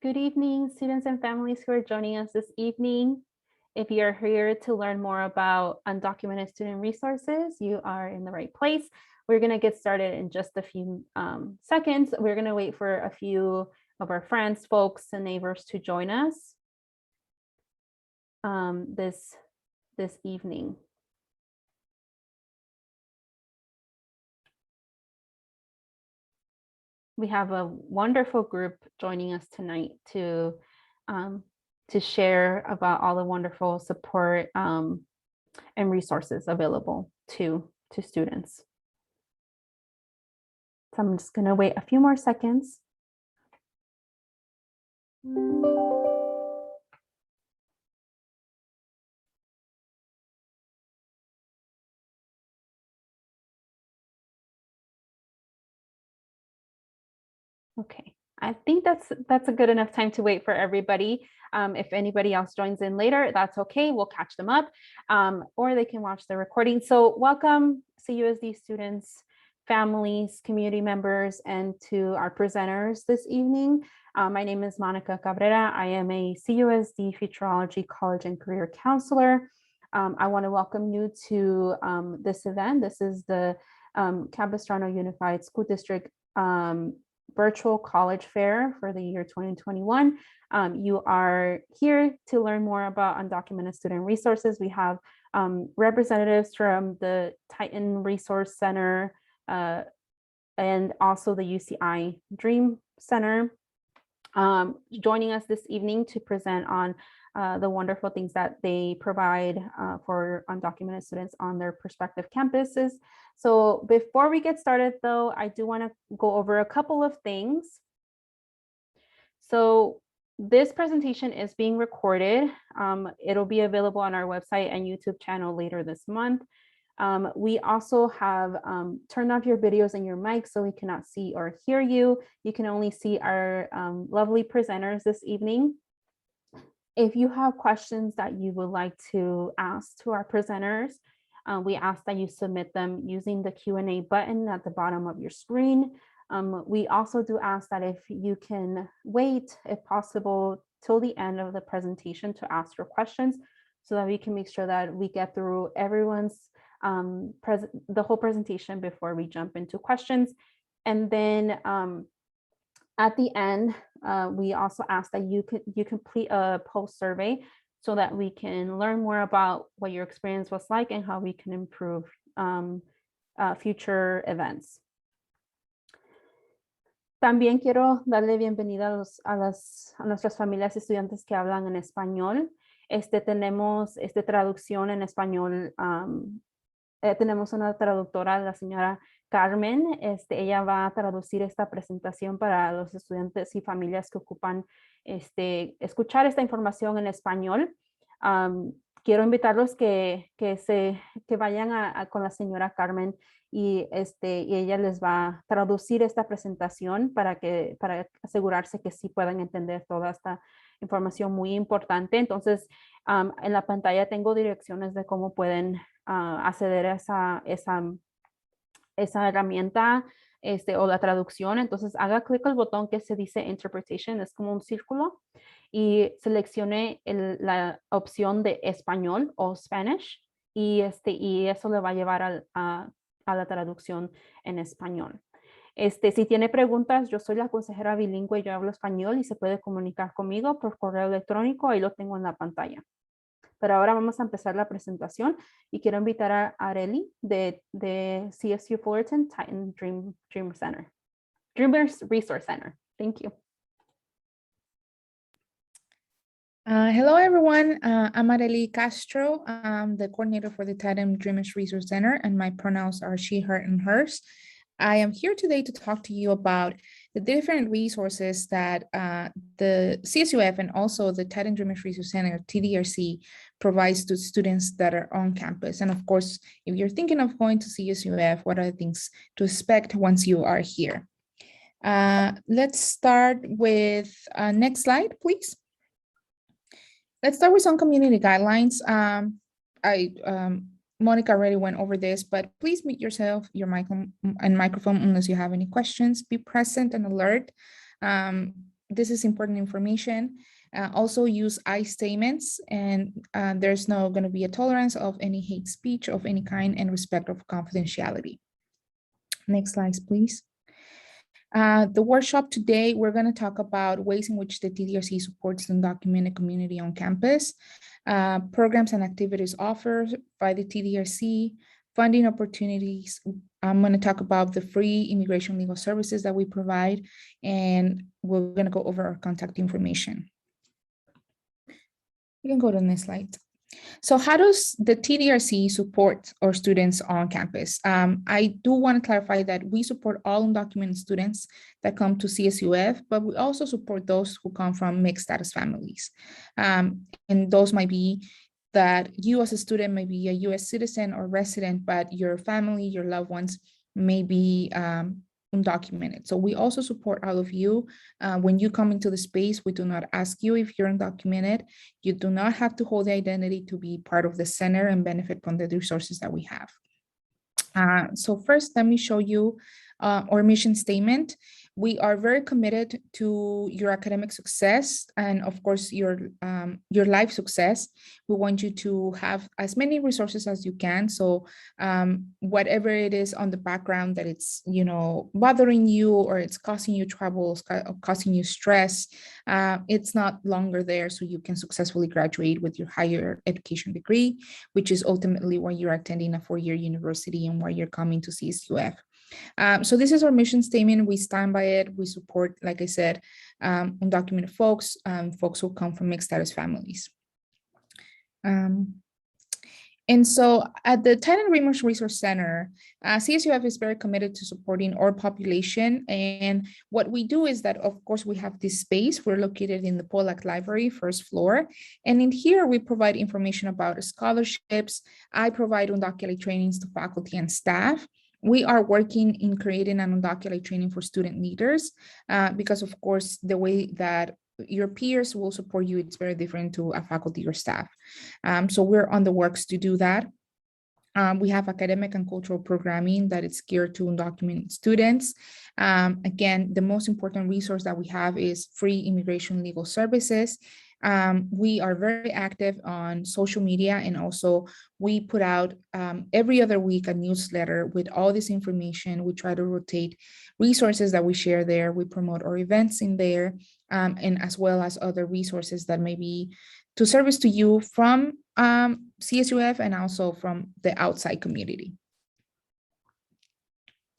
Good evening, students and families who are joining us this evening. If you're here to learn more about undocumented student resources, you are in the right place. We're going to get started in just a few seconds. We're going to wait for a few of our friends, folks, and neighbors to join us this evening. We have a wonderful group joining us tonight to share about all the wonderful support and resources available to students. So I'm just going to wait a few more seconds. Okay, I think that's a good enough time to wait for everybody. If anybody else joins in later, that's okay. We'll catch them up, or they can watch the recording. So welcome CUSD students, families, community members, and to our presenters this evening. My name is Monica Cabrera. I am a CUSD Futurology College and Career Counselor. I want to welcome you to this event. This is the Capistrano Unified School District Virtual College Fair for the year 2021. You are here to learn more about undocumented student resources. We have representatives from the Titan Resource Center and also the UCI Dream Center joining us this evening to present on the wonderful things that they provide for undocumented students on their prospective campuses. So before we get started, though, I do want to go over a couple of things. So this presentation is being recorded. It'll be available on our website and YouTube channel later this month. We also have turned off your videos and your mics so we cannot see or hear you. You can only see our lovely presenters this evening. If you have questions that you would like to ask to our presenters, we ask that you submit them using the Q&A button at the bottom of your screen. We also do ask that if you can wait, if possible, till the end of the presentation to ask your questions so that we can make sure that we get through everyone's the whole presentation before we jump into questions. And then at the end, we also ask that you complete a post survey so that we can learn more about what your experience was like and how we can improve future events. También quiero darle bienvenida a nuestras familias estudiantes que hablan en español. Tenemos traducción en español. Tenemos una traductora, la señora Carmen. Ella va a traducir esta presentación para los estudiantes y familias que ocupan escuchar esta información en español. Quiero invitarlos que vayan con la señora Carmen y ella les va a traducir esta presentación para asegurarse que sí puedan entender toda esta información muy importante. Entonces, en la pantalla tengo direcciones de cómo pueden acceder a esa herramienta o la traducción. Entonces haga clic al botón que se dice Interpretation, es como un círculo, y seleccione la opción de español o Spanish y eso le va a llevar a la traducción en español. Si tiene preguntas, yo soy la consejera bilingüe, yo hablo español y se puede comunicar conmigo por correo electrónico, ahí lo tengo en la pantalla. Pero ahora vamos a empezar la presentación y quiero invitar a Areli de CSU Fullerton Titan Dreamers Resource Center. Thank you. Hello, everyone. I'm Areli Castro. I'm the coordinator for the Titan Dreamers Resource Center, and my pronouns are she, her, and hers. I am here today to talk to you about the different resources that the CSUF and also the Titan Dreamers Resource Center, TDRC, provides to students that are on campus. And of course, if you're thinking of going to CSUF, what are the things to expect once you are here? Let's start with next slide, please. Let's start with some community guidelines. Monica already went over this, but please mute yourself, your mic and microphone unless you have any questions. Be present and alert. this is important information. Also use I statements, and there's no going to be a tolerance of any hate speech of any kind and respect of confidentiality. Next slide, please. The workshop today, we're going to talk about ways in which the TDRC supports the undocumented community on campus, programs and activities offered by the TDRC, funding opportunities. I'm going to talk about the free immigration legal services that we provide, and we're going to go over our contact information. You can go to the next slide. So how does the TDRC support our students on campus? I do want to clarify that we support all undocumented students that come to CSUF, but we also support those who come from mixed status families. And those might be that you as a student may be a US citizen or resident, but your family, your loved ones may be undocumented. So we also support all of you. When you come into the space, we do not ask you if you're undocumented. You do not have to hold the identity to be part of the center and benefit from the resources that we have. So first, let me show you our mission statement. We are very committed to your academic success and, of course, your life success. We want you to have as many resources as you can. So whatever it is on the background that it's, bothering you or it's causing you trouble, causing you stress, it's not longer there. So you can successfully graduate with your higher education degree, which is ultimately why you're attending a 4-year university and why you're coming to CSUF. So this is our mission statement. We stand by it. We support, like I said, undocumented folks, folks who come from mixed status families. And so at the Titan Immigrants Resource Center, CSUF is very committed to supporting our population. And what we do is that, of course, we have this space. We're located in the Pollack Library, first floor. And in here, we provide information about scholarships. I provide undocumented trainings to faculty and staff. We are working in creating an undocumented training for student leaders because, of course, the way that your peers will support you, it's very different to a faculty or staff. So we're on the works to do that. We have academic and cultural programming that is geared to undocumented students. Again, the most important resource that we have is free immigration legal services. We are very active on social media, and also we put out every other week a newsletter with all this information. We try to rotate resources that we share there. We promote our events in there, and as well as other resources that may be to service to you from CSUF and also from the outside community.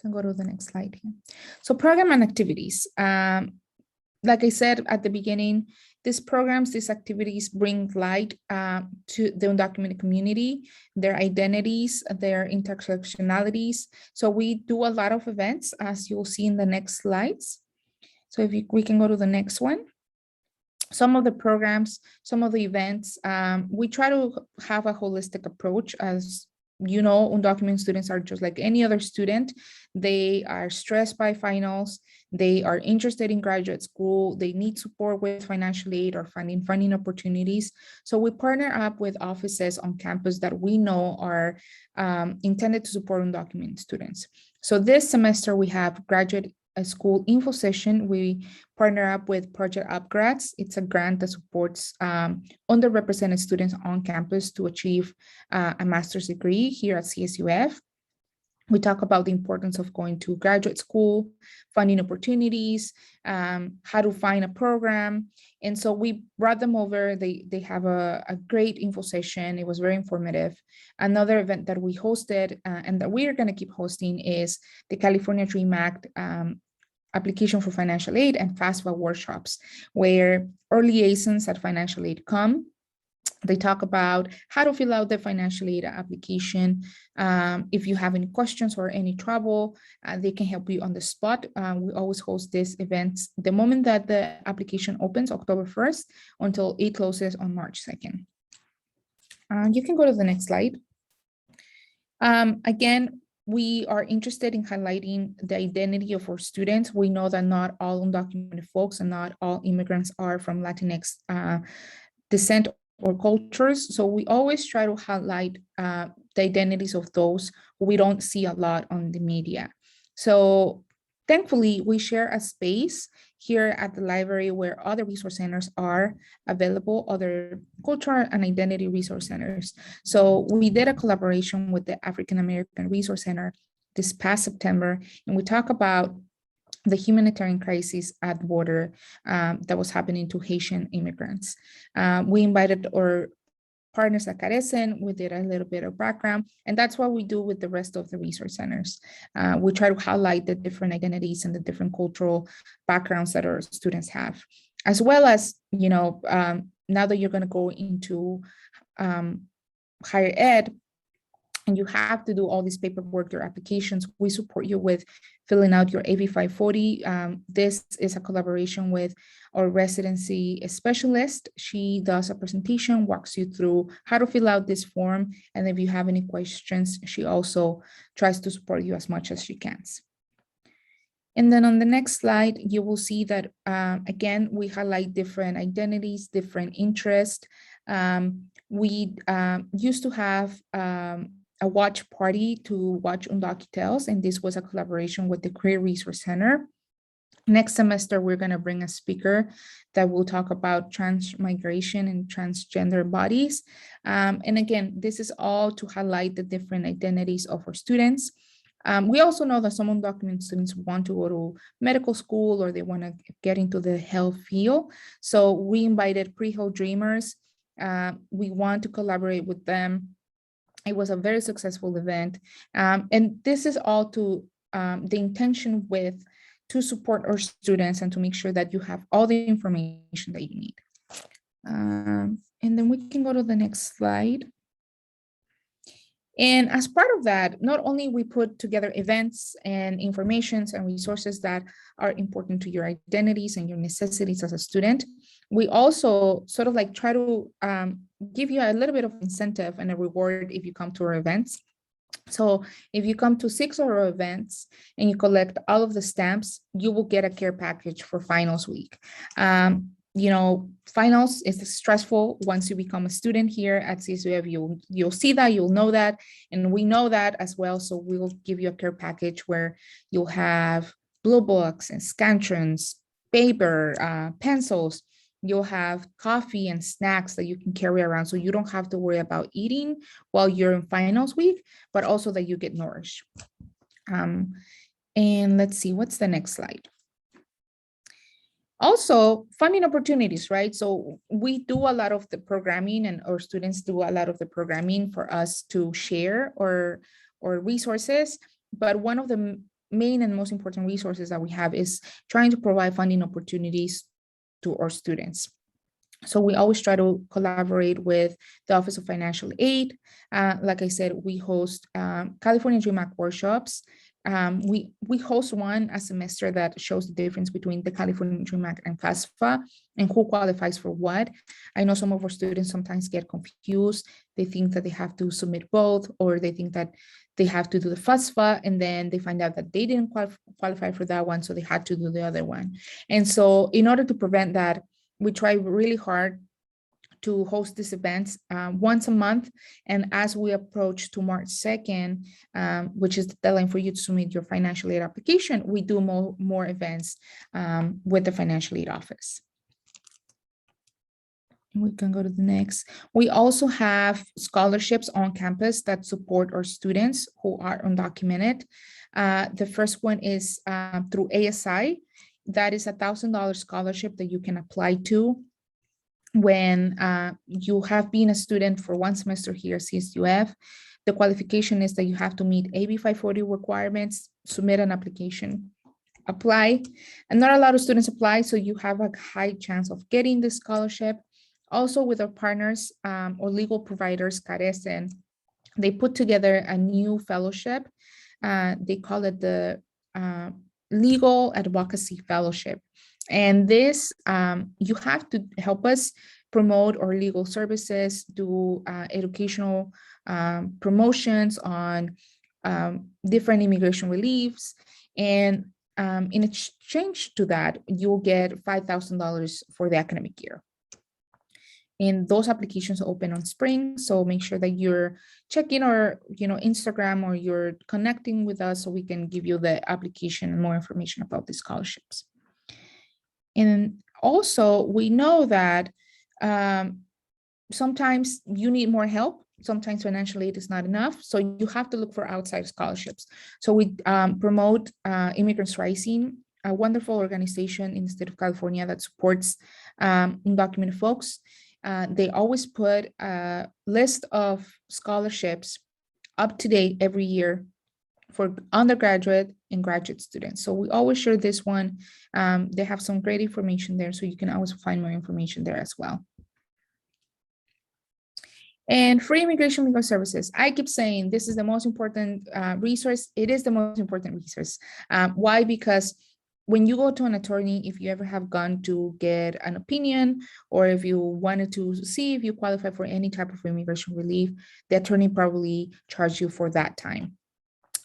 So go to the next slide here. So program and activities. Like I said at the beginning, these programs, these activities bring light to the undocumented community, their identities, their intersectionalities. So we do a lot of events, as you'll see in the next slides. So if we can go to the next one. Some of the programs, some of the events, we try to have a holistic approach. As you know, undocumented students are just like any other student. They are stressed by finals. They are interested in graduate school. They need support with financial aid or funding opportunities. So we partner up with offices on campus that we know are intended to support undocumented students. So this semester we have graduate school info session. We partner up with Project Upgrads. It's a grant that supports underrepresented students on campus to achieve a master's degree here at CSUF. We talk about the importance of going to graduate school, funding opportunities, how to find a program. And so we brought them over. They have a great info session. It was very informative. Another event that we hosted and that we are going to keep hosting is the California Dream Act application for financial aid and FAFSA workshops, where our liaisons at financial aid come. They talk about how to fill out the financial aid application. If you have any questions or any trouble, they can help you on the spot. We always host these events the moment that the application opens, October 1st, until it closes on March 2nd. You can go to the next slide. Again, we are interested in highlighting the identity of our students. We know that not all undocumented folks and not all immigrants are from Latinx descent or cultures. So we always try to highlight the identities of those who we don't see a lot on the media. So thankfully, we share a space here at the library where other resource centers are available, other cultural and identity resource centers. So we did a collaboration with the African American Resource Center this past September, and we talk about the humanitarian crisis at the border that was happening to Haitian immigrants. We invited our partners at Carecen. We did a little bit of background, and that's what we do with the rest of the resource centers. We try to highlight the different identities and the different cultural backgrounds that our students have, as well as, now that you're going to go into higher ed, and you have to do all this paperwork, your applications, we support you with filling out your AB 540. This is a collaboration with our residency specialist. She does a presentation, walks you through how to fill out this form. And if you have any questions, she also tries to support you as much as she can. And then on the next slide, you will see that, again, we highlight different identities, different interests. We used to have a watch party to watch Undocumented Tales, and this was a collaboration with the Career Resource Center. Next semester, we're going to bring a speaker that will talk about transmigration and transgender bodies. And again, this is all to highlight the different identities of our students. We also know that some undocumented students want to go to medical school or they want to get into the health field. So we invited pre-health dreamers. We want to collaborate with them. It was a very successful event. And this is all to the intention with to support our students and to make sure that you have all the information that you need. And then we can go to the next slide. And as part of that, not only we put together events and informations and resources that are important to your identities and your necessities as a student, we also sort of like try to give you a little bit of incentive and a reward if you come to our events. So if you come to 6 of our events and you collect all of the stamps, you will get a care package for finals week. Finals is stressful. Once you become a student here at CSUF, you'll see that, you'll know that, and we know that as well. So we'll give you a care package where you'll have blue books and scantrons, paper, pencils. You'll have coffee and snacks that you can carry around, so you don't have to worry about eating while you're in finals week, but also that you get nourished. And let's see, what's the next slide? Also, funding opportunities, right? So we do a lot of the programming, and our students do a lot of the programming for us to share or resources. But one of the main and most important resources that we have is trying to provide funding opportunities to our students. So we always try to collaborate with the Office of Financial Aid. Like I said, we host California Dream Act workshops. We host one a semester that shows the difference between the California Dream Act and FAFSA and who qualifies for what. I know some of our students sometimes get confused. They think that they have to submit both, or they think that they have to do the FAFSA, and then they find out that they didn't qualify for that one, so they had to do the other one. And so in order to prevent that, we try really hard to host these events once a month. And as we approach to March 2nd, which is the deadline for you to submit your financial aid application, we do more events with the financial aid office. We can go to the next. We also have scholarships on campus that support our students who are undocumented. The first one is through ASI. That is $1,000 scholarship that you can apply to when you have been a student for one semester here at CSUF. The qualification is that you have to meet AB 540 requirements, submit an application, apply, and not a lot of students apply, so you have a high chance of getting the scholarship. Also with our partners or legal providers, Carecen, they put together a new fellowship. They call it the Legal Advocacy Fellowship. And this, you have to help us promote our legal services, do educational promotions on different immigration reliefs. And in exchange to that, you'll get $5,000 for the academic year. And those applications open on spring. So make sure that you're checking our Instagram, or you're connecting with us so we can give you the application and more information about the scholarships. And also, we know that sometimes you need more help. Sometimes financial aid is not enough. So you have to look for outside scholarships. So we promote Immigrants Rising, a wonderful organization in the state of California that supports undocumented folks. They always put a list of scholarships up to date every year for undergraduate and graduate students. So we always share this one. They have some great information there, so you can always find more information there as well. And free immigration legal services. I keep saying this is the most important resource. It is the most important resource. Why? Because when you go to an attorney, if you ever have gone to get an opinion, or if you wanted to see if you qualify for any type of immigration relief, the attorney probably charged you for that time.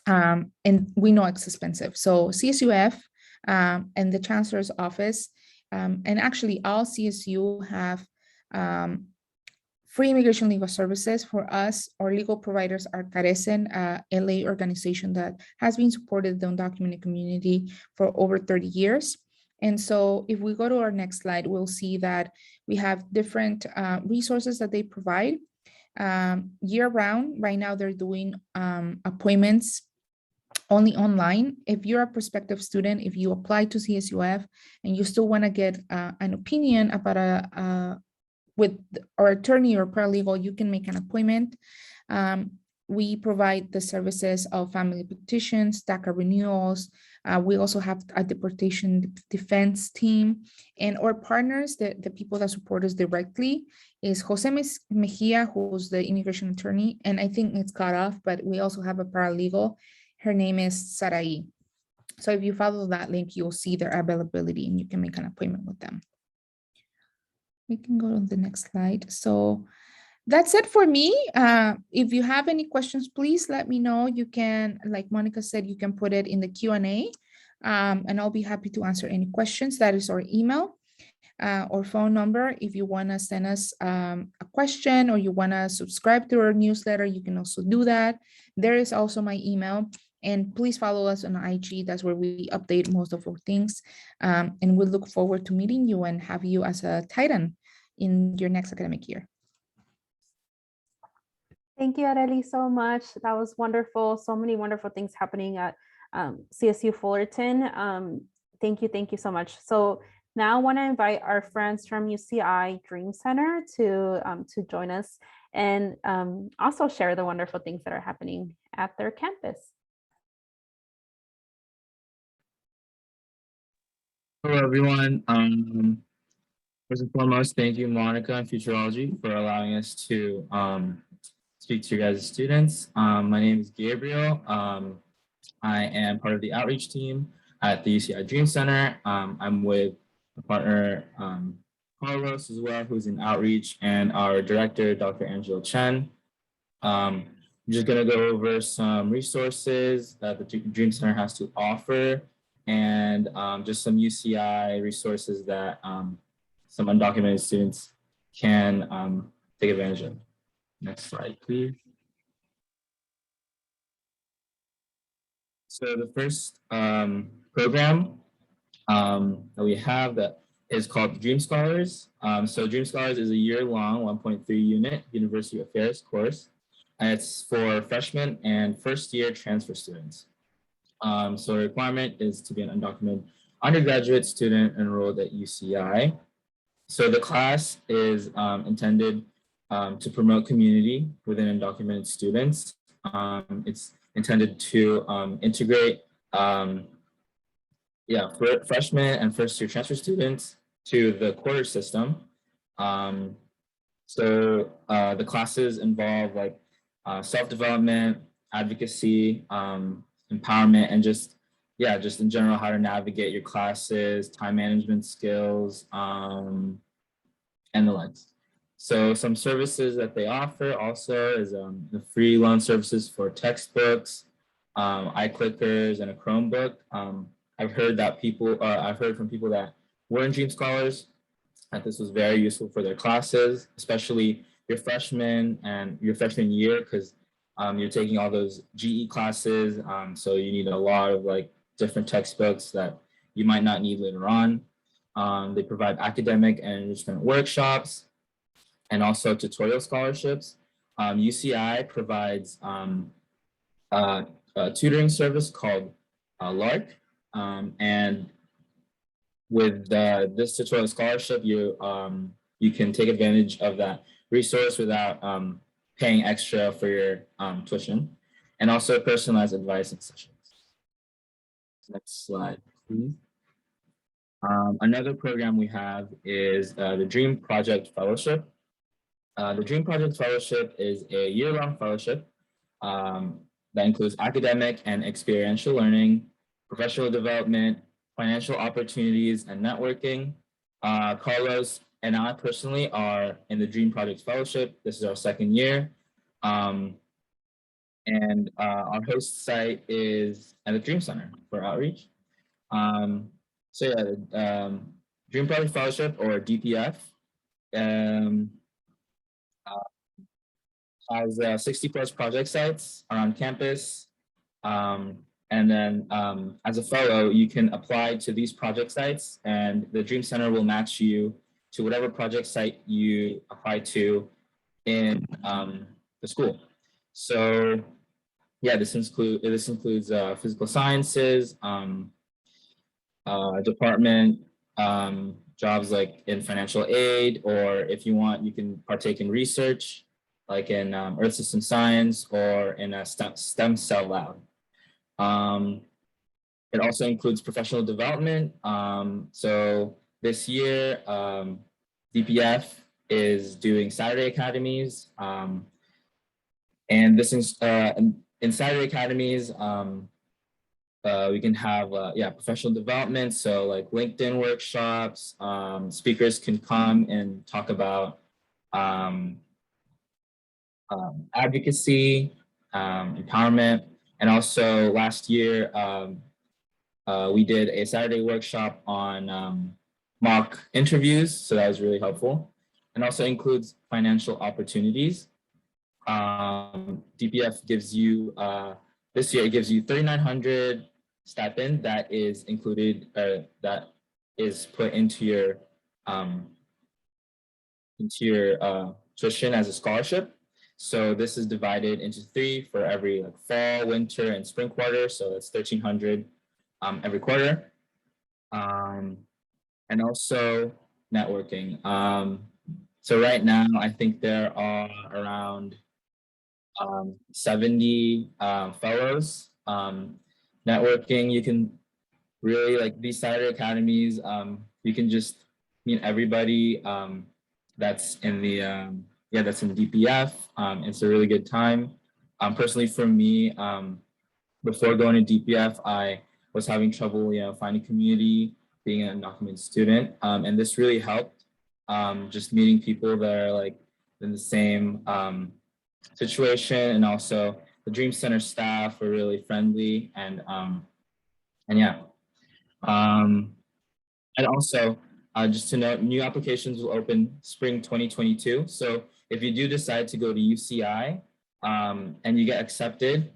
And we know it's expensive. So CSUF and the Chancellor's Office, and actually all CSU have free immigration legal services. For us, our legal providers are Carecen, a LA organization that has been supported the undocumented community for over 30 years. And so if we go to our next slide, we'll see that we have different resources that they provide year round. Right now, they're doing appointments only online. If you're a prospective student, if you apply to CSUF and you still want to get an opinion about with our attorney or paralegal, you can make an appointment. We provide the services of family petitions, DACA renewals. We also have a deportation defense team, and our partners, the people that support us directly, is Jose Mejia, who's the immigration attorney, and I think it's cut off, but we also have a paralegal. Her name is Sarai. So if you follow that link, you'll see their availability and you can make an appointment with them. We can go to the next slide. So that's it for me. If you have any questions, please let me know. You can, like Monica said, you can put it in the Q&A and I'll be happy to answer any questions. That is our email or phone number. If you want to send us a question or you want to subscribe to our newsletter, you can also do that. There is also my email. And please follow us on IG. That's where we update most of our things. And we look forward to meeting you and have you as a Titan in your next academic year. Thank you, Arely, so much. That was wonderful. So many wonderful things happening at CSU Fullerton. Thank you so much. So now I want to invite our friends from UCI Dream Center to join us and also share the wonderful things that are happening at their campus. Hello, everyone. First and foremost, thank you, Monica and Futureology, for allowing us to speak to you guys as students. My name is Gabriel. I am part of the outreach team at the UCI Dream Center. I'm with a partner, Carlos, as well, who's in outreach, and our director, Dr. Angela Chen. I'm just going to go over some resources that the Dream Center has to offer, and just some UCI resources that some undocumented students can take advantage of. Next slide, please. So the first program that we have that is called Dream Scholars. So Dream Scholars is a year-long 1.3 unit University Affairs course. And it's for freshmen and first-year transfer students. So the requirement is to be an undocumented undergraduate student enrolled at UCI. So the class is intended to promote community within undocumented students. It's intended to integrate freshmen and first-year transfer students to the quarter system. So the classes involve like self-development, advocacy, empowerment, and just in general how to navigate your classes, time management skills, and the likes. So some services that they offer also is the free loan services for textbooks, iClickers, and a Chromebook. I've heard from people that were in Dream Scholars that this was very useful for their classes, especially your freshman year, because you're taking all those GE classes. So you need a lot of like different textbooks that you might not need later on. They provide academic and enrichment workshops and also tutorial scholarships. UCI provides a tutoring service called LARC. And with this tutorial scholarship, you can take advantage of that resource without paying extra for your tuition, and also personalized advice and sessions. Next slide, please. Another program we have is the Dream Project Fellowship. The Dream Project Fellowship is a year-long fellowship that includes academic and experiential learning, professional development, financial opportunities, and networking. Carlos and I personally are in the Dream Project Fellowship. This is our second year. And our host site is at the Dream Center for outreach. So yeah, Dream Project Fellowship, or DPF, has 60 plus project sites around campus. And then as a fellow, you can apply to these project sites, and the Dream Center will match you to whatever project site you apply to in the school. So yeah, this includes physical sciences, department, jobs like in financial aid, or if you want, you can partake in research, like in earth system science or in a stem cell lab. It also includes professional development. So this year, DPF is doing Saturday academies. And this is in Saturday academies, we can have professional development. So like LinkedIn workshops, speakers can come and talk about advocacy, empowerment. And also last year, we did a Saturday workshop on mock interviews. So that was really helpful. And also includes financial opportunities. DPF gives you, this year it gives you $3,900 stipend that is included, that is put into your tuition as a scholarship. So this is divided into 3 for every like fall, winter, and spring quarter. So that's $1,300 every quarter. And also networking. So right now, I think there are around 70 fellows. Networking, you can really, like these Saturday academies, you can just meet everybody that's in the that's in DPF. It's a really good time. Personally, for me, before going to DPF, I was having trouble, finding community, being an undocumented student, and this really helped. Just meeting people that are like in the same situation, and also the Dream Center staff were really friendly, and yeah. And also, just to note, new applications will open spring 2022. So if you do decide to go to UCI and you get accepted,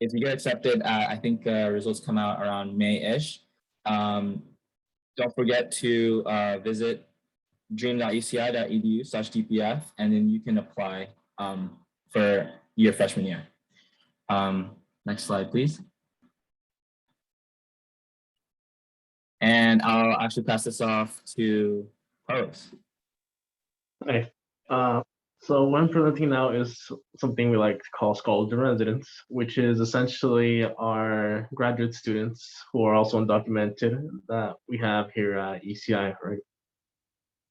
if you get accepted, I think results come out around May-ish. Don't forget to visit dream.uci.edu/DPF, and then you can apply for your freshman year. Next slide, please. And I'll actually pass this off to Carlos. Okay. So what I'm presenting now is something we like to call Scholars in Residence, which is essentially our graduate students who are also undocumented that we have here at ECI, right?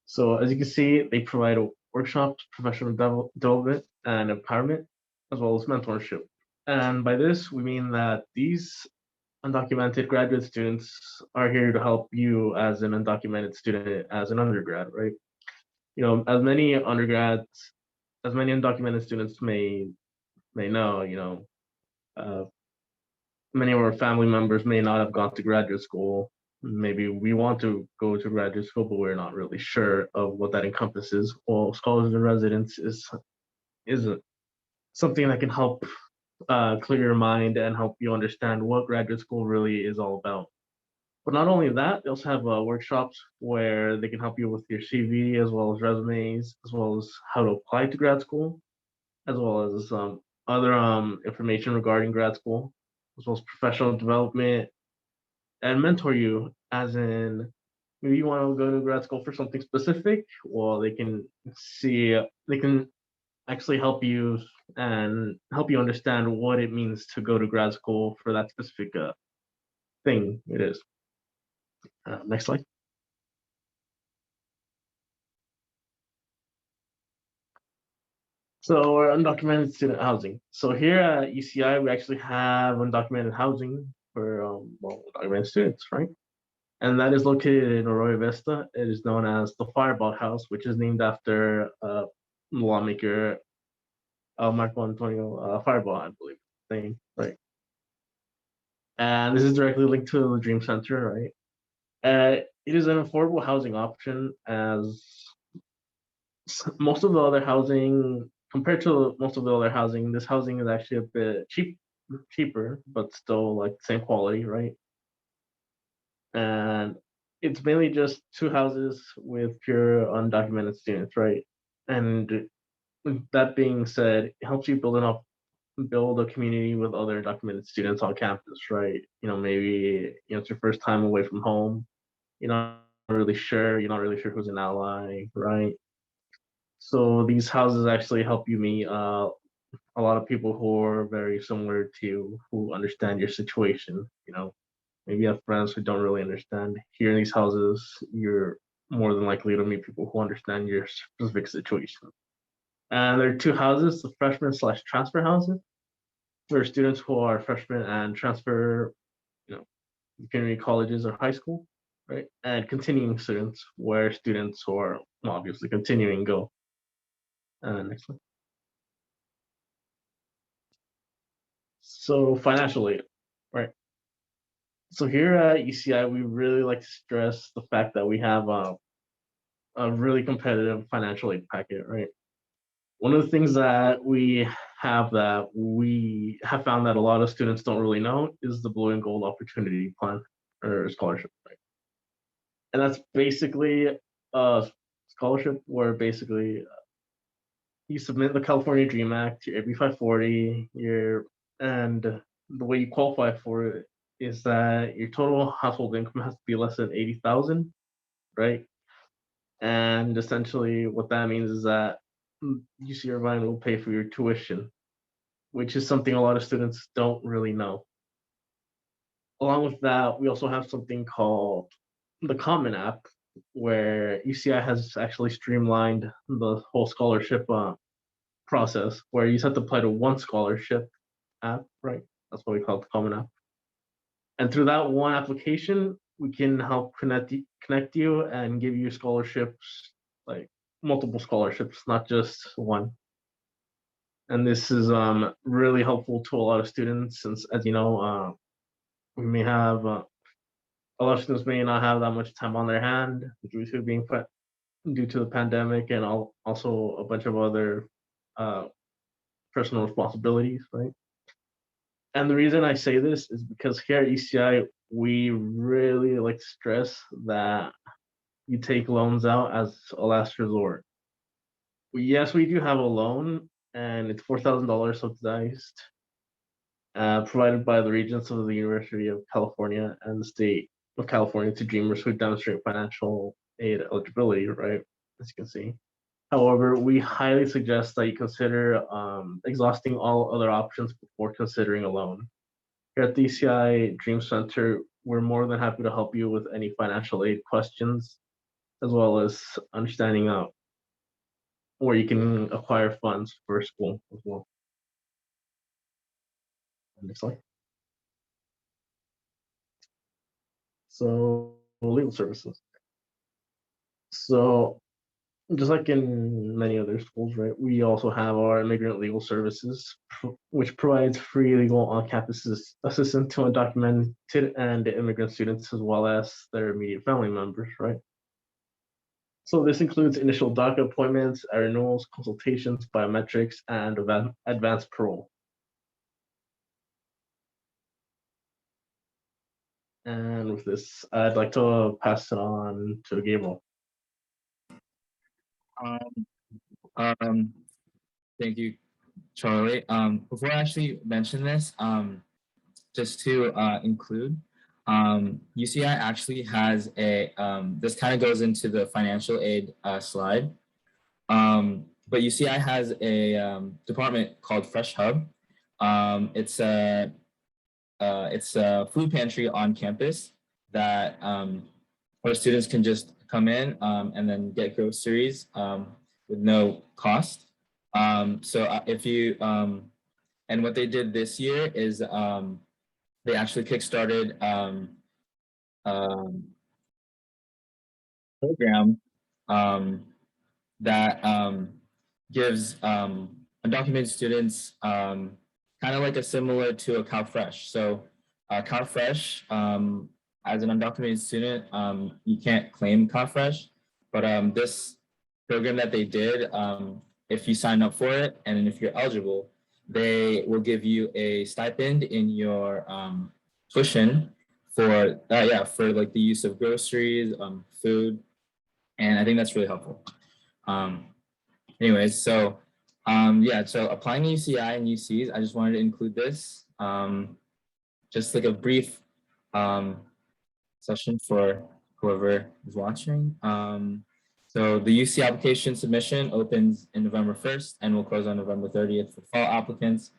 So as you can see, they provide workshops, professional development, and empowerment, as well as mentorship. And by this, we mean that these undocumented graduate students are here to help you as an undocumented student, as an undergrad, right? As many undocumented students may know, many of our family members may not have gone to graduate school. Maybe we want to go to graduate school, but we're not really sure of what that encompasses. Well, Scholars in Residence is something that can help clear your mind and help you understand what graduate school really is all about. But not only that, they also have workshops where they can help you with your CV, as well as resumes, as well as how to apply to grad school, as well as other information regarding grad school, as well as professional development, and mentor you, as in maybe you want to go to grad school for something specific. Well, they can actually help you and help you understand what it means to go to grad school for that specific thing it is. Next slide. So we're undocumented student housing. So here at UCI, we actually have undocumented housing for undocumented students, right? And that is located in Arroyo Vista. It is known as the Fireball House, which is named after lawmaker Marco Antonio Fireball, I believe, thing, right? And this is directly linked to the Dream Center, right? It is an affordable housing option, as most of the other housing, compared to most of the other housing, this housing is actually a bit cheaper, but still like same quality, right? And it's mainly just two houses with pure undocumented students, right? And that being said, it helps you build a community with other documented students on campus, right? Maybe it's your first time away from home. You're not really sure who's an ally, right? So these houses actually help you meet a lot of people who are very similar to you, who understand your situation. Maybe you have friends who don't really understand. Here in these houses, you're more than likely to meet people who understand your specific situation. And there are two houses: the freshman/transfer houses, where students who are freshmen and transfer, community colleges or high school, right? And continuing students, where students who are obviously continuing go. Next one. So financial aid, right? So here at UCI, we really like to stress the fact that we have a really competitive financial aid packet, right? One of the things that we have found that a lot of students don't really know is the Blue and Gold Opportunity Plan or scholarship, right? And that's basically a scholarship where basically you submit the California Dream Act, your AB 540, and the way you qualify for it is that your total household income has to be less than 80,000, right? And essentially what that means is that UC Irvine will pay for your tuition, which is something a lot of students don't really know. Along with that, we also have something called the Common App, where UCI has actually streamlined the whole scholarship process, where you just have to apply to one scholarship app, right? That's what we call it, the Common App. And through that one application, we can help connect you and give you scholarships, like multiple scholarships, not just one. And this is really helpful to a lot of students, since, as you know, we may have a lot of students may not have that much time on their hand due to the pandemic, and also a bunch of other personal responsibilities, right? And the reason I say this is because here at UCI, we really like to stress that you take loans out as a last resort. Yes, we do have a loan, and it's $4,000 subsidized, provided by the Regents of the University of California and the State of California to Dreamers who demonstrate financial aid eligibility, right? As you can see. However, we highly suggest that you consider exhausting all other options before considering a loan. Here at the UCI Dream Center, we're more than happy to help you with any financial aid questions, as well as understanding where you can acquire funds for school as well. Next slide. So legal services. So just like in many other schools, right, we also have our immigrant legal services, which provides free legal on-campus assistance to undocumented and immigrant students, as well as their immediate family members, right? So this includes initial DACA appointments, renewals, consultations, biometrics, and advanced parole. And with this, I'd like to pass it on to Gabriel. Thank you, Charlie. Before I actually mention this, just to include, UCI actually has a, this kind of goes into the financial aid slide, but UCI has a department called Fresh Hub. It's a food pantry on campus that where students can just come in and then get groceries with no cost. So if you and what they did this year is they actually kickstarted program that gives undocumented students kind of like a similar to a CalFresh. So CalFresh, as an undocumented student, you can't claim CalFresh, but this program that they did, if you sign up for it and if you're eligible, they will give you a stipend in your tuition for for like the use of groceries, food, and I think that's really helpful. Anyways, so so applying to UCI and UCs, I just wanted to include this, just like a brief session for whoever is watching. So the UC application submission opens in November 1st and will close on November 30th for fall applicants.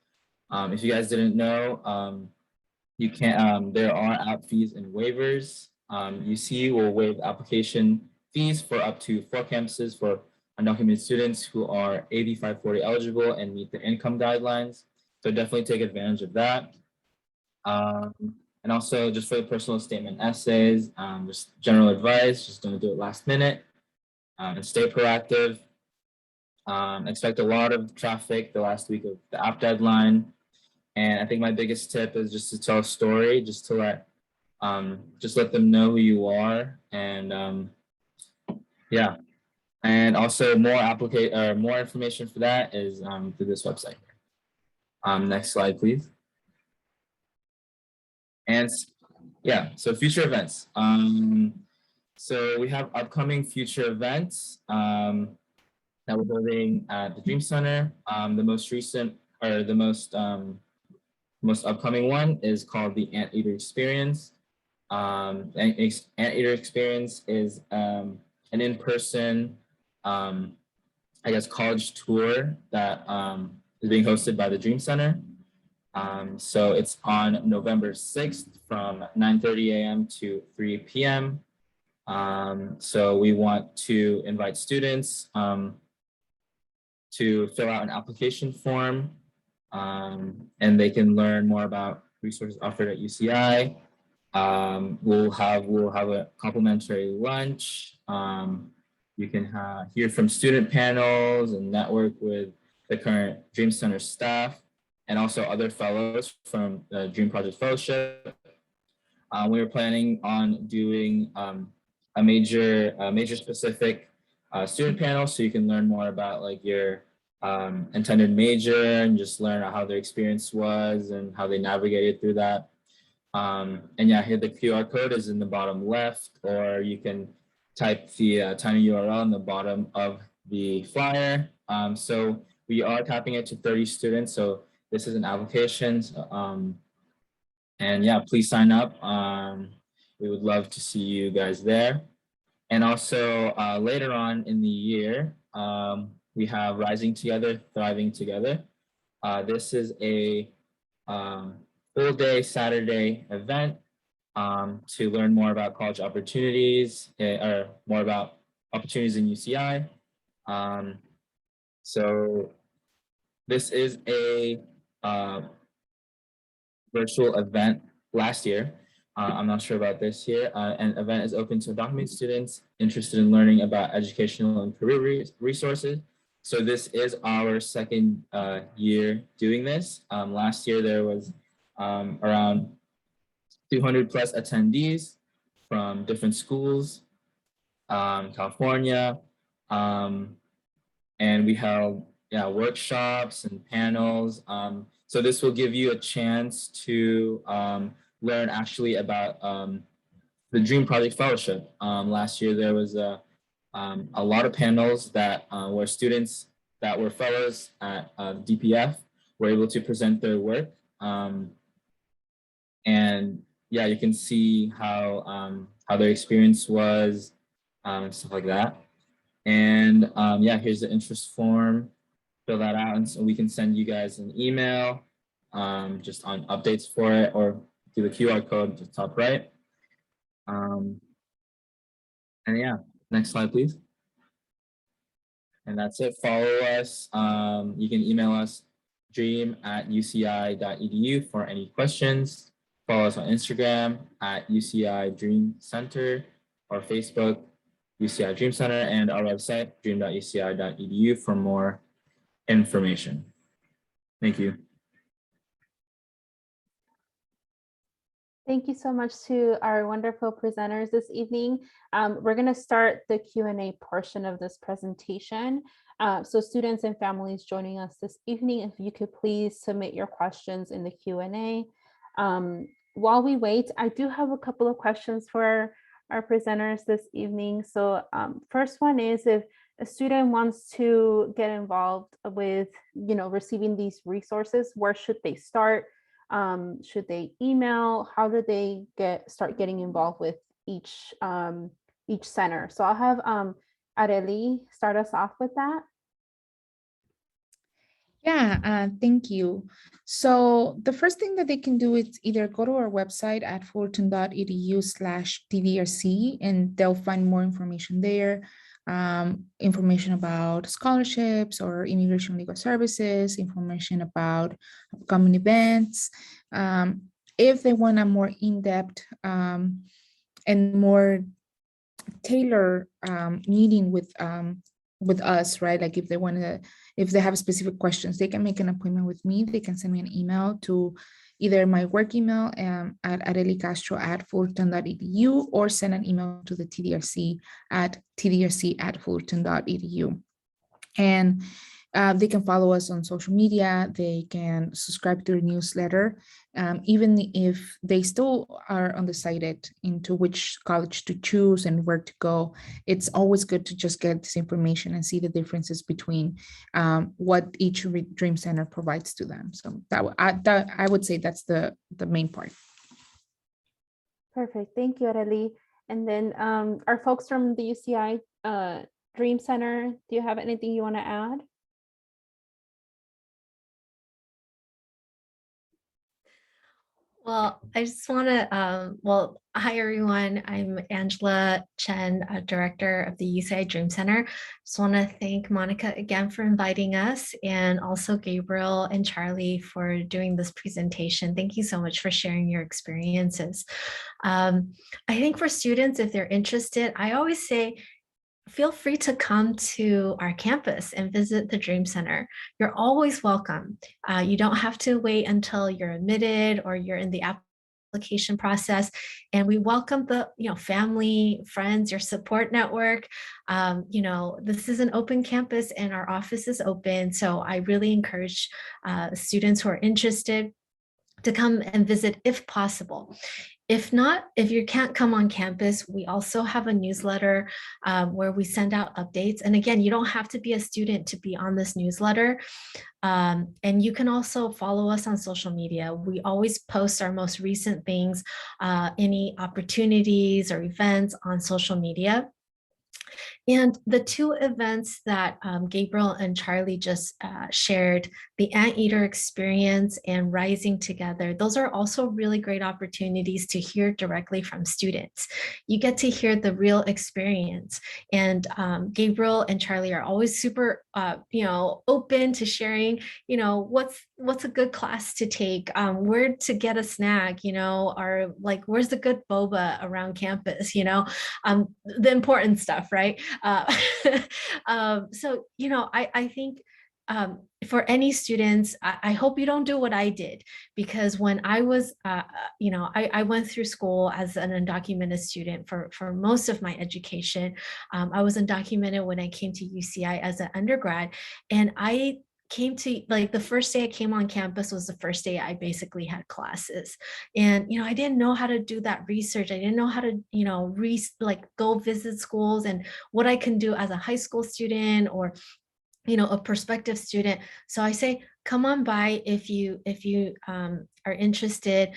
If you guys didn't know, you can't, there are app fees and waivers. UC will waive application fees for up to 4 campuses for undocumented students who are AB 540 eligible and meet the income guidelines. So definitely take advantage of that. And also just for the personal statement essays, just general advice, just don't do it last minute and stay proactive. Expect a lot of traffic the last week of the app deadline. And I think my biggest tip is just to tell a story, just to let them know who you are. And yeah, and also more information for that is through this website. Next slide, please. And yeah, so future events. So we have upcoming future events that we're holding at the Dream Center. The most recent or the most upcoming one is called the Anteater Experience. Anteater Experience is an in-person, I guess, college tour that is being hosted by the Dream Center. So it's on November 6th from 9:30 a.m. to 3 p.m. So we want to invite students to fill out an application form, and they can learn more about resources offered at UCI. We'll have a complimentary lunch. You can hear from student panels and network with the current Dream Center staff and also other fellows from the Dream Project Fellowship. We were planning on doing a major specific student panel, so you can learn more about like your intended major and just learn how their experience was and how they navigated through that. And yeah, here the QR code is in the bottom left, or you can type the tiny URL in the bottom of the flyer. So we are tapping it to 30 students. So this is an application. And yeah, please sign up. We would love to see you guys there. And also later on in the year, we have Rising Together, Thriving Together. This is a full day Saturday event to learn more about college opportunities or more about opportunities in UCI. So this is a virtual event last year. I'm not sure about this year. An event is open to undocumented students interested in learning about educational and career resources. So this is our second year doing this. Last year there was around 200 plus attendees from different schools, California, and we held workshops and panels. So this will give you a chance to learn actually about the Dream Project Fellowship. Last year there was a lot of panels that where students that were fellows at DPF were able to present their work. And yeah, you can see how their experience was, and stuff like that. And yeah, here's the interest form. Fill that out, and so we can send you guys an email just on updates for it, or through the QR code to the top right. And yeah, next slide, please. And that's it. Follow us. You can email us dream@uci.edu for any questions. Follow us on Instagram at UCI Dream Center, or Facebook UCI Dream Center, and our website dream.uci.edu for more information. Thank you. Thank you so much to our wonderful presenters this evening. We're going to start the Q&A portion of this presentation. So students and families joining us this evening, if you could please submit your questions in the Q&A. While we wait, I do have a couple of questions for our presenters this evening. So first one is, if a student wants to get involved with, receiving these resources, where should they start? Should they email? How do they start getting involved with each center? So I'll have Arely start us off with that. Yeah, thank you. So the first thing that they can do is either go to our website at fullerton.edu/TDRC, and they'll find more information there. Information about scholarships or immigration legal services, information about upcoming events. If they want a more in-depth and more tailored meeting with us, right? Like if they have specific questions, they can make an appointment with me. They can send me an email to either my work email at arelicastro@fullerton.edu, or send an email to the TDRC at tdrc@fullerton.edu. And they can follow us on social media. They can subscribe to the newsletter. Even if they still are undecided into which college to choose and where to go, it's always good to just get this information and see the differences between what each Dream Center provides to them. So I would say that's the main part. Perfect. Thank you, Arely. And then our folks from the UCI Dream Center, do you have anything you want to add? Well, I just want to, hi everyone. I'm Angela Chen, Director of the UCI Dream Center. Just want to thank Monica again for inviting us, and also Gabriel and Charlie for doing this presentation. Thank you so much for sharing your experiences. I think for students, if they're interested, I always say, feel free to come to our campus and visit the Dream Center. You're always welcome. You don't have to wait until you're admitted or you're in the application process. And we welcome the family, friends, your support network. This is an open campus and our office is open. So I really encourage students who are interested to come and visit if possible. If not, if you can't come on campus, we also have a newsletter where we send out updates. And again, you don't have to be a student to be on this newsletter. And you can also follow us on social media. We always post our most recent things, any opportunities or events on social media. And the two events that Gabriel and Charlie just shared, the Anteater Experience and Rising Together, those are also really great opportunities to hear directly from students. You get to hear the real experience. And Gabriel and Charlie are always super, open to sharing, what's a good class to take, where to get a snack, or like, where's the good boba around campus, the important stuff, right? So, I think for any students, I hope you don't do what I did, because when I was, I went through school as an undocumented student for most of my education. I was undocumented when I came to UCI as an undergrad, and I came to, like, the first day I came on campus was the first day I basically had classes. And, I didn't know how to do that research. I didn't know how to, go visit schools and what I can do as a high school student or, a prospective student. So I say, come on by if you are interested.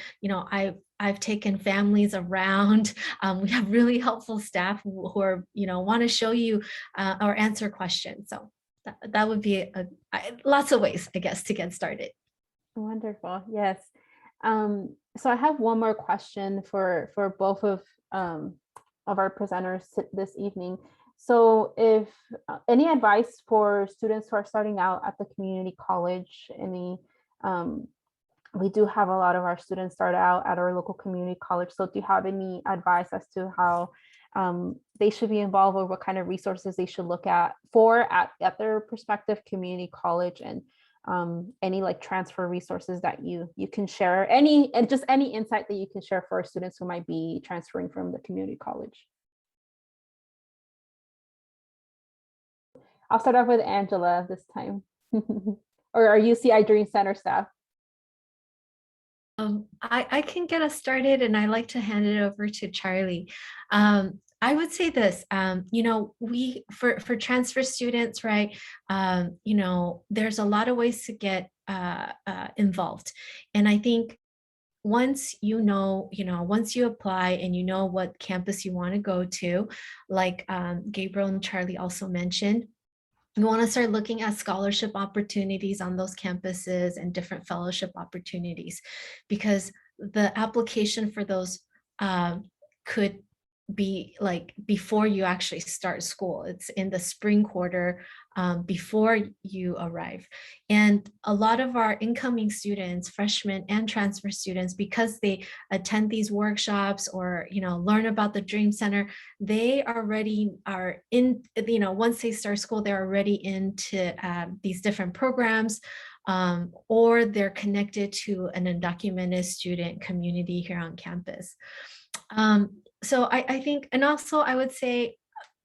I've taken families around. We have really helpful staff who are, want to show you or answer questions. So that would be lots of ways, I guess, to get started. Wonderful. Yes. So I have one more question for both of our presenters this evening. So if any advice for students who are starting out at the community college, we do have a lot of our students start out at our local community college. So do you have any advice as to how they should be involved, or what kind of resources they should look at their prospective community college, and any like transfer resources that you can share, any insight that you can share for our students who might be transferring from the community college? I'll start off with Angela this time, or our UCI Dream Center staff. I can get us started, and I like to hand it over to Charlie. I would say this, we for transfer students, right? There's a lot of ways to get involved, and I think once once you apply and you know what campus you want to go to, like Gabriel and Charlie also mentioned, you want to start looking at scholarship opportunities on those campuses and different fellowship opportunities, because the application for those could be like before you actually start school. It's in the spring quarter before you arrive. And a lot of our incoming students, freshmen and transfer students, because they attend these workshops or learn about the Dream Center, they already are in, once they start school, they're already into these different programs, or they're connected to an undocumented student community here on campus. So I think, and also I would say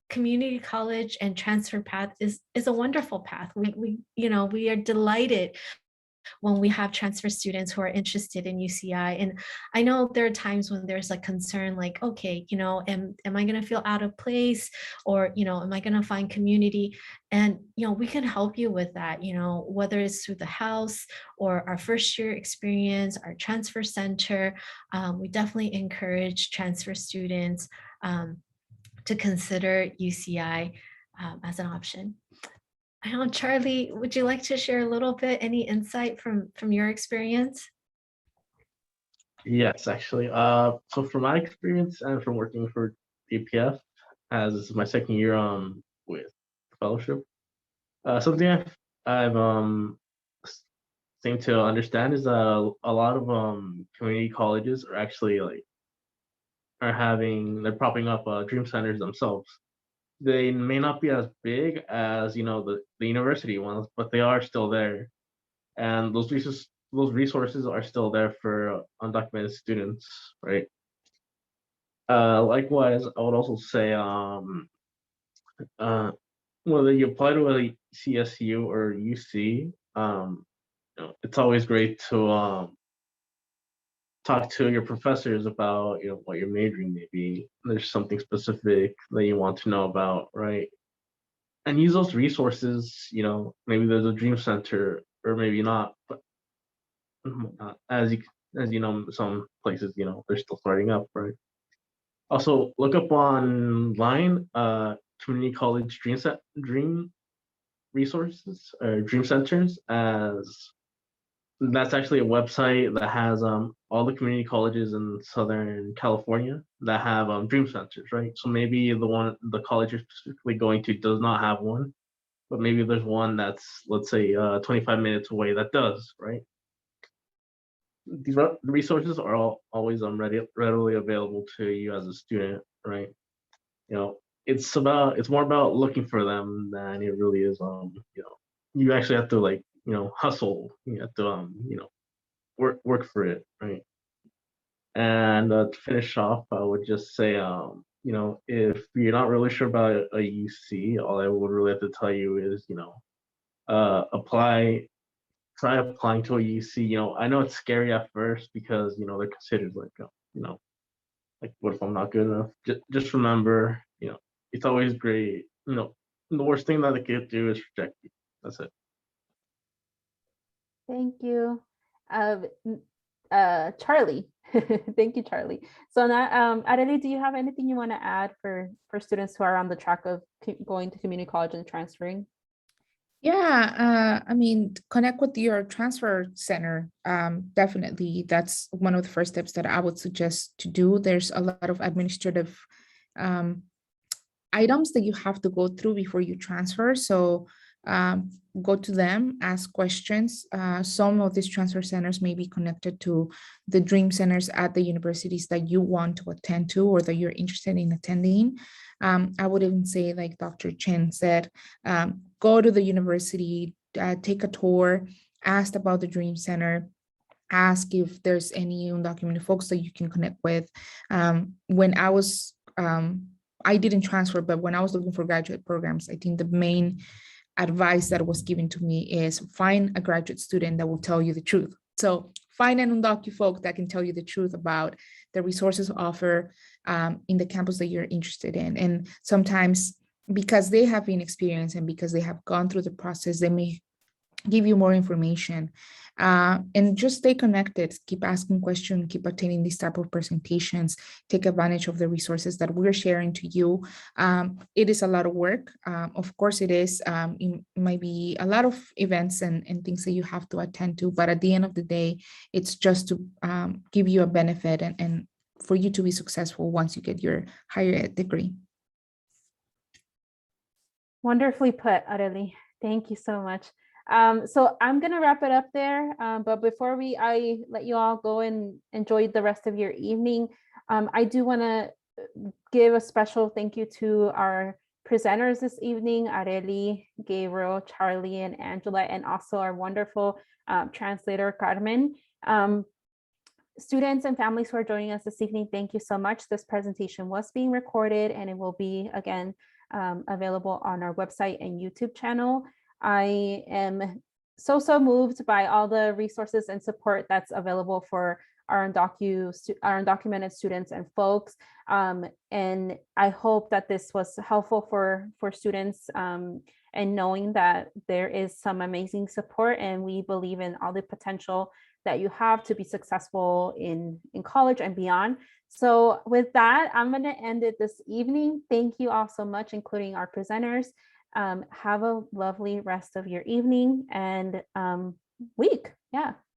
community college and transfer path is a wonderful path. We are delighted when we have transfer students who are interested in UCI. And I know there are times when there's like concern, like, okay, am I going to feel out of place, or, am I going to find community? And, we can help you with that, whether it's through the house or our first year experience, our transfer center. We definitely encourage transfer students to consider UCI as an option. I don't know, Charlie, would you like to share a little bit, any insight from your experience? Yes, actually. So from my experience and from working for DPF, as this is my second year with fellowship, something I've seemed to understand is a lot of community colleges are actually they're propping up dream centers themselves. They may not be as big as the university ones, but they are still there, and those resources are still there for undocumented students, right? Likewise, I would also say whether you apply to a CSU or UC, it's always great to talk to your professors about what your majoring may be. There's something specific that you want to know about, right? And use those resources. Maybe there's a dream center, or maybe not, but as you know, some places they're still starting up, right? Also, look up online community college dream resources or dream centers, as that's actually a website that has all the community colleges in Southern California that have dream centers, right? So maybe the college you're specifically going to does not have one, but maybe there's one that's, let's say, 25 minutes away that does, right? These resources are always readily available to you as a student, right? It's more about looking for them than it really is you actually have to hustle. You have to work for it, right? And to finish off, I would just say if you're not really sure about a UC, all I would really have to tell you is try applying to a UC. I know it's scary at first because they're considered like like what if I'm not good enough? Just remember, it's always great. The worst thing that they could do is reject you. That's it. Thank you. Charlie. Thank you, Charlie. So now, Arely, do you have anything you want to add for students who are on the track of going to community college and transferring? Yeah, I mean, connect with your transfer center. Definitely, that's one of the first steps that I would suggest to do. There's a lot of administrative items that you have to go through before you transfer. So go to them, ask questions. Some of these transfer centers may be connected to the dream centers at the universities that you want to attend to or that you're interested in attending. I would even say, like Dr. Chen said, go to the university, take a tour, ask about the dream center, ask if there's any undocumented folks that you can connect with. When I was, I didn't transfer, but when I was looking for graduate programs, I think the main advice that was given to me is find a graduate student that will tell you the truth. So find an undocumented folk that can tell you the truth about the resources offered in the campus that you're interested in. And sometimes because they have been experienced and because they have gone through the process, they may give you more information. And just stay connected, keep asking questions, keep attending these type of presentations, take advantage of the resources that we're sharing to you. It is a lot of work. Of course it is. It might be a lot of events and things that you have to attend to, but at the end of the day, it's just to give you a benefit and for you to be successful once you get your higher ed degree. Wonderfully put, Arely. Thank you so much. So I'm going to wrap it up there. But before I let you all go and enjoy the rest of your evening, I do want to give a special thank you to our presenters this evening, Arely, Gabriel, Charlie, and Angela, and also our wonderful translator, Carmen. Students and families who are joining us this evening, thank you so much. This presentation was being recorded and it will be, again, available on our website and YouTube channel. I am so moved by all the resources and support that's available for our undocumented students and folks. And I hope that this was helpful for students and knowing that there is some amazing support and we believe in all the potential that you have to be successful in college and beyond. So with that, I'm going to end it this evening. Thank you all so much, including our presenters. Have a lovely rest of your evening and week. Yeah.